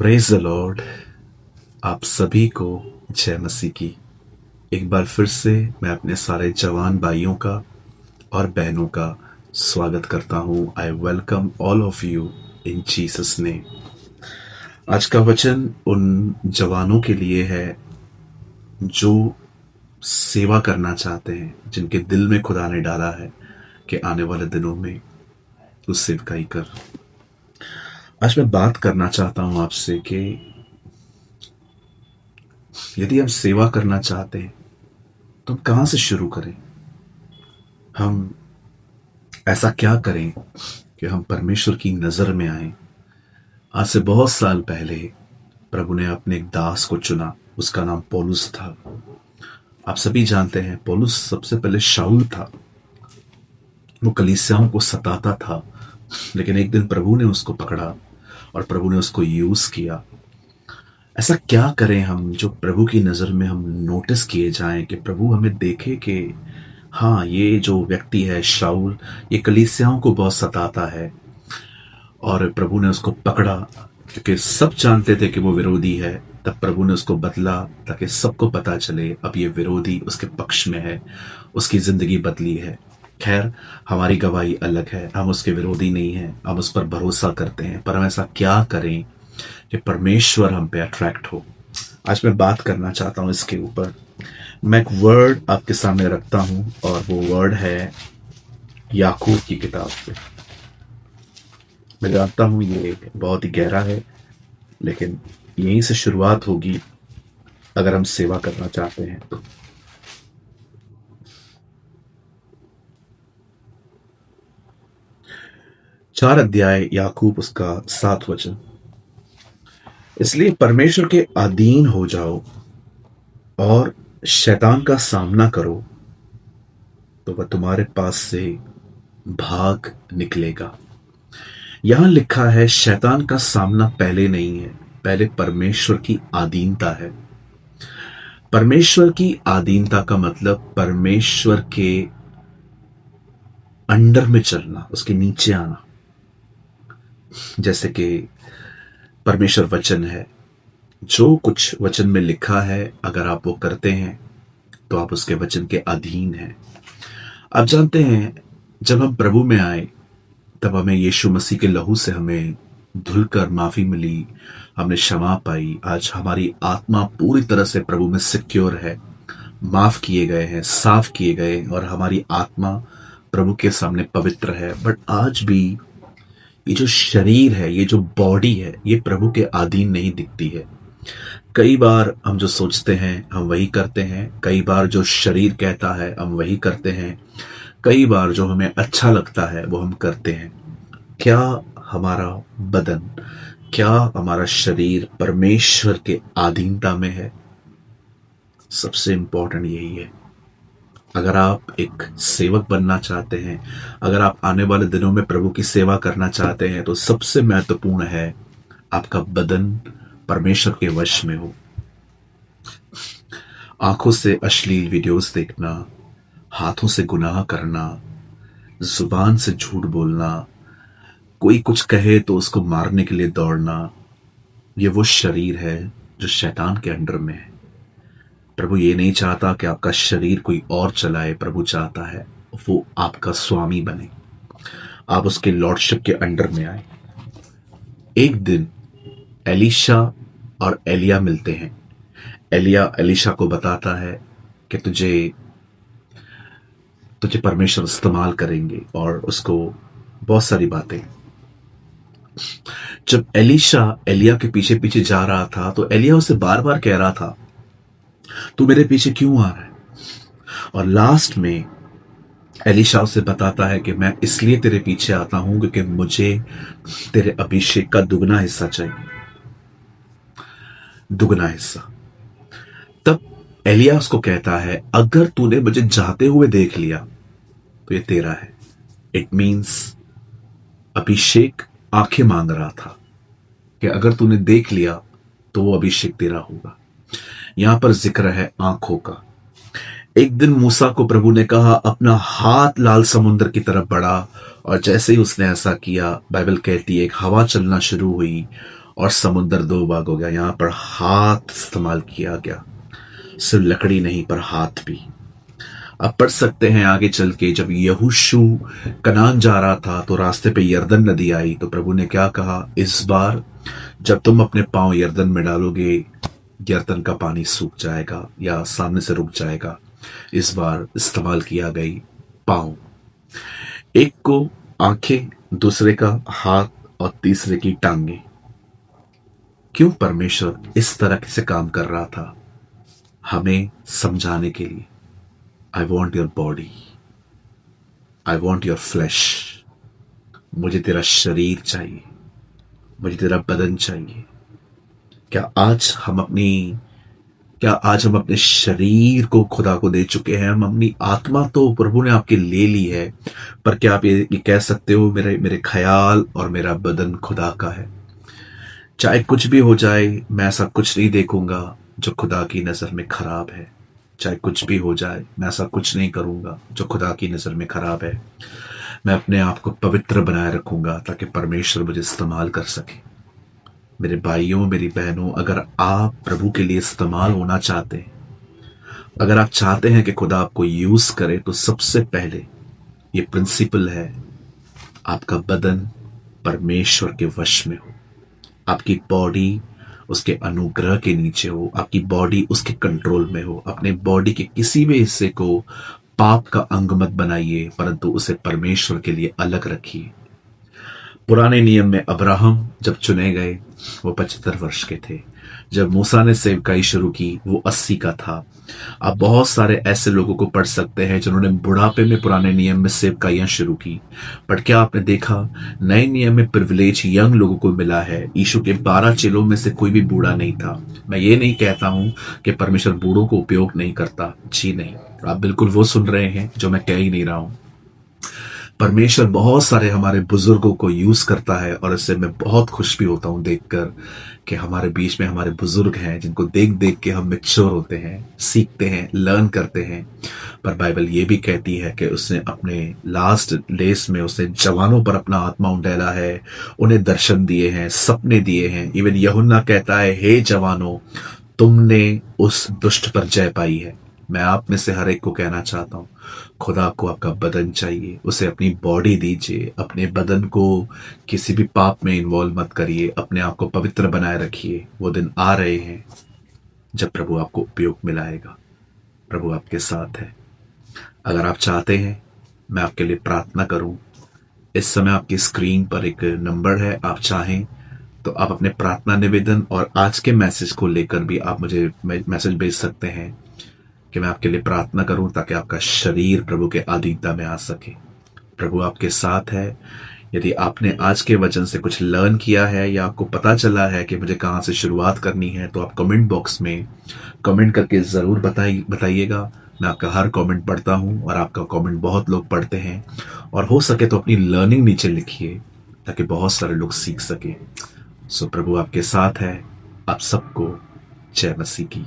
Praise the Lord. आप सभी को जय मसीह की। एक बार फिर से मैं अपने सारे जवान भाइयों का और बहनों का स्वागत करता हूं। I welcome all of you in Jesus name. आज का वचन उन जवानों के लिए है जो सेवा करना चाहते हैं, जिनके दिल में खुदा ने डाला है कि आने वाले दिनों में तू सेवकाई कर। आज मैं बात करना चाहता हूं आपसे कि यदि हम सेवा करना चाहते हैं तो हम कहां से शुरू करें। हम ऐसा क्या करें कि हम परमेश्वर की नजर में आए। आज से बहुत साल पहले प्रभु ने अपने एक दास को चुना। उसका नाम पौलुस था। आप सभी जानते हैं पौलुस सबसे पहले शाऊल था। वो कलीसियाओं को सताता था, लेकिन एक दिन प्रभु ने उसको पकड़ा और प्रभु ने उसको यूज किया। ऐसा क्या करें हम जो प्रभु की नजर में हम नोटिस किए जाएं, कि प्रभु हमें देखे कि हाँ, ये जो व्यक्ति है शाऊल, ये कलीसियाओं को बहुत सताता है। और प्रभु ने उसको पकड़ा क्योंकि सब जानते थे कि वो विरोधी है। तब प्रभु ने उसको बदला ताकि सबको पता चले अब ये विरोधी उसके पक्ष में है, उसकी जिंदगी बदली है। खैर, हमारी गवाही अलग है। हम उसके विरोधी नहीं हैं, हम उस पर भरोसा करते हैं। पर हम ऐसा क्या करें कि परमेश्वर हम पे अट्रैक्ट हो। आज मैं बात करना चाहता हूं इसके ऊपर। मैं एक वर्ड आपके सामने रखता हूं और वो वर्ड है याकूब की किताब से। मैं जानता हूं ये बहुत ही गहरा है, लेकिन यहीं से शुरुआत होगी अगर हम सेवा करना चाहते हैं तो। 4 अध्याय याकूब, उसका 7 वचन। इसलिए परमेश्वर के अधीन हो जाओ और शैतान का सामना करो, तो वह तुम्हारे पास से भाग निकलेगा। यहां लिखा है शैतान का सामना पहले नहीं है, पहले परमेश्वर की अधीनता है। परमेश्वर की अधीनता का मतलब परमेश्वर के अंडर में चलना, उसके नीचे आना। जैसे कि परमेश्वर वचन है, जो कुछ वचन में लिखा है अगर आप वो करते हैं तो आप उसके वचन के अधीन हैं। आप जानते हैं जब हम प्रभु में आए तब हमें यीशु मसीह के लहू से हमें धुलकर माफी मिली, हमने क्षमा पाई। आज हमारी आत्मा पूरी तरह से प्रभु में सिक्योर है, माफ किए गए हैं, साफ किए गए, और हमारी आत्मा प्रभु के सामने पवित्र है। बट आज भी ये जो शरीर है, ये जो बॉडी है, ये प्रभु के अधीन नहीं दिखती है। कई बार हम जो सोचते हैं हम वही करते हैं, कई बार जो शरीर कहता है हम वही करते हैं, कई बार जो हमें अच्छा लगता है वो हम करते हैं। क्या हमारा बदन, क्या हमारा शरीर परमेश्वर के अधीनता में है? सबसे इंपॉर्टेंट यही है। अगर आप एक सेवक बनना चाहते हैं, अगर आप आने वाले दिनों में प्रभु की सेवा करना चाहते हैं, तो सबसे महत्वपूर्ण है आपका बदन परमेश्वर के वश में हो। आंखों से अश्लील वीडियोस देखना, हाथों से गुनाह करना, जुबान से झूठ बोलना, कोई कुछ कहे तो उसको मारने के लिए दौड़ना, ये वो शरीर है जो शैतान के अंडर में है। प्रभु ये नहीं चाहता कि आपका शरीर कोई और चलाए। प्रभु चाहता है वो आपका स्वामी बने, आप उसके लॉर्डशिप के अंडर में आए। एक दिन एलीशा और एलिया मिलते हैं। एलिया एलीशा को बताता है कि तुझे परमेश्वर इस्तेमाल करेंगे, और उसको बहुत सारी बातें। जब एलीशा एलिया के पीछे पीछे जा रहा था तो एलिया उसे बार बार कह रहा था, तू मेरे पीछे क्यों आ रहा है? और लास्ट में एलीशा उसे बताता है कि मैं इसलिए तेरे पीछे आता हूं क्योंकि मुझे तेरे अभिषेक का दुगना हिस्सा चाहिए, दुगना हिस्सा। तब एलिया उसको कहता है, अगर तूने मुझे जाते हुए देख लिया तो ये तेरा है। इट मीन्स अभिषेक आंखें मांग रहा था कि अगर तूने देख लिया तो वो अभिषेक तेरा होगा। यहां पर जिक्र है आंखों का। एक दिन मूसा को प्रभु ने कहा, अपना हाथ लाल समुद्र की तरफ बढ़ा, और जैसे ही उसने ऐसा किया, बाइबल कहती है एक हवा चलना शुरू हुई और समुद्र दो भाग हो गया। यहां पर हाथ इस्तेमाल किया गया, सिर्फ लकड़ी नहीं पर हाथ भी। आप पढ़ सकते हैं आगे चल के, जब यहोशू कनान जा रहा था तो रास्ते पे यरदन नदी आई, तो प्रभु ने क्या कहा, इस बार जब तुम अपने पांव यरदन में डालोगे, यरदन का पानी सूख जाएगा या सामने से रुक जाएगा। इस बार इस्तेमाल किया गई पांव, एक को आंखें, दूसरे का हाथ और तीसरे की टांगे। क्यों परमेश्वर इस तरह से काम कर रहा था? हमें समझाने के लिए। I want your body, I want your flash. मुझे तेरा शरीर चाहिए, मुझे तेरा बदन चाहिए। क्या आज हम अपनी क्या आज हम अपने शरीर को खुदा को दे चुके हैं? हम अपनी आत्मा तो प्रभु ने आपके ले ली है, पर क्या आप ये कह सकते हो, मेरे मेरे ख्याल और मेरा बदन खुदा का है। चाहे कुछ भी हो जाए, मैं ऐसा कुछ नहीं देखूंगा जो खुदा की नजर में खराब है। चाहे कुछ भी हो जाए, मैं ऐसा कुछ नहीं करूंगा जो खुदा की नजर में खराब है। मैं अपने आप को पवित्र बनाए रखूंगा ताकि परमेश्वर मुझे इस्तेमाल कर सके। मेरे भाइयों, मेरी बहनों, अगर आप प्रभु के लिए इस्तेमाल होना चाहते हैं, अगर आप चाहते हैं कि खुदा आपको यूज करे, तो सबसे पहले ये प्रिंसिपल है, आपका बदन परमेश्वर के वश में हो, आपकी बॉडी उसके अनुग्रह के नीचे हो, आपकी बॉडी उसके कंट्रोल में हो। अपने बॉडी के किसी भी हिस्से को पाप का अंग मत बनाइए, परंतु उसे परमेश्वर के लिए अलग रखिए। पुराने नियम में अब्राहम जब चुने गए वो 75 वर्ष के थे। जब मूसा ने सेवकाई शुरू की वो 80 का था। आप बहुत सारे ऐसे लोगों को पढ़ सकते हैं जिन्होंने बुढ़ापे में पुराने नियम में सेवकाइयां शुरू की। पर क्या आपने देखा, नए नियम में प्रिविलेज यंग लोगों को मिला है। यीशु के 12 चेलों में से कोई भी बूढ़ा नहीं था। मैं ये नहीं कहता हूं कि परमेश्वर बूढ़ों को उपयोग नहीं करता, जी नहीं। आप बिल्कुल वो सुन रहे हैं जो मैं कह ही नहीं रहा हूं। परमेश्वर बहुत सारे हमारे बुजुर्गों को यूज करता है, और इससे मैं बहुत खुश भी होता हूं देखकर कि हमारे बीच में हमारे बुजुर्ग हैं जिनको देख देख के हम मैच्योर होते हैं, सीखते हैं, लर्न करते हैं। पर बाइबल ये भी कहती है कि उसने अपने लास्ट डेज में उसने जवानों पर अपना आत्मा उंडेला है, उन्हें दर्शन दिए हैं, सपने दिए हैं। इवन यूहन्ना कहता है, हे जवानों, तुमने उस दुष्ट पर जय पाई है। मैं आप में से हर एक को कहना चाहता हूं, खुदा को आपका बदन चाहिए, उसे अपनी बॉडी दीजिए। अपने बदन को किसी भी पाप में इन्वॉल्व मत करिए, अपने आप को पवित्र बनाए रखिए। वो दिन आ रहे हैं जब प्रभु आपको उपयोग मिलाएगा। प्रभु आपके साथ है। अगर आप चाहते हैं मैं आपके लिए प्रार्थना करूं, इस समय आपकी स्क्रीन पर एक नंबर है, आप चाहें तो आप अपने प्रार्थना निवेदन और आज के मैसेज को लेकर भी आप मुझे मैसेज भेज सकते हैं कि मैं आपके लिए प्रार्थना करूं ताकि आपका शरीर प्रभु के अधीनता में आ सके। प्रभु आपके साथ है। यदि आपने आज के वचन से कुछ लर्न किया है या आपको पता चला है कि मुझे कहां से शुरुआत करनी है, तो आप कमेंट बॉक्स में कमेंट करके जरूर बताइएगा। मैं आपका हर कमेंट पढ़ता हूं और आपका कमेंट बहुत लोग पढ़ते हैं, और हो सके तो अपनी लर्निंग नीचे लिखिए ताकि बहुत सारे लोग सीख सके। सो प्रभु आपके साथ है। आप सबको जय मसीह की।